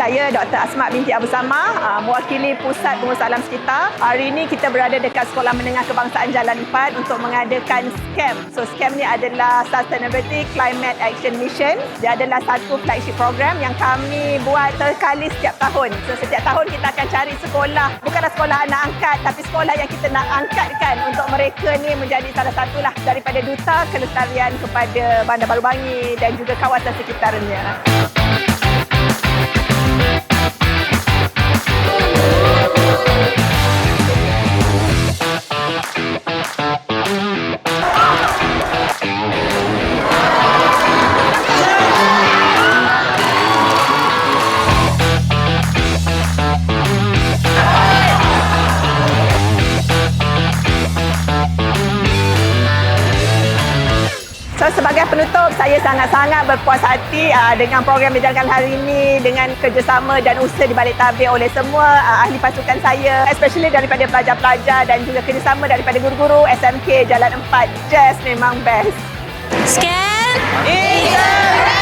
saya Dr. Asma binti Abu Samah, mewakili Pusat Pengurusan Alam Sekitar. Hari ini kita berada dekat Sekolah Menengah Kebangsaan Jalan 4 untuk mengadakan SCAMP. So SCAMP ni adalah Sustainability Climate Action Mission. Dia adalah satu flagship program yang kami buat sekali setiap tahun. So setiap tahun kita akan cari sekolah, bukanlah sekolah anak angkat, tapi sekolah yang kita nak angkatkan untuk mereka ni menjadi salah satulah daripada duta kelestarian kepada Bandar Baru Bangi dan juga kawasan sekitarnya. So, sebagai penutup, saya sangat-sangat berpuas hati dengan program yang dijalankan hari ini, dengan kerjasama dan usaha di balik tabir oleh semua ahli pasukan saya, especially daripada pelajar-pelajar dan juga kerjasama daripada guru-guru SMK Jalan 4. Just memang best. SCAMP! Inspirasi!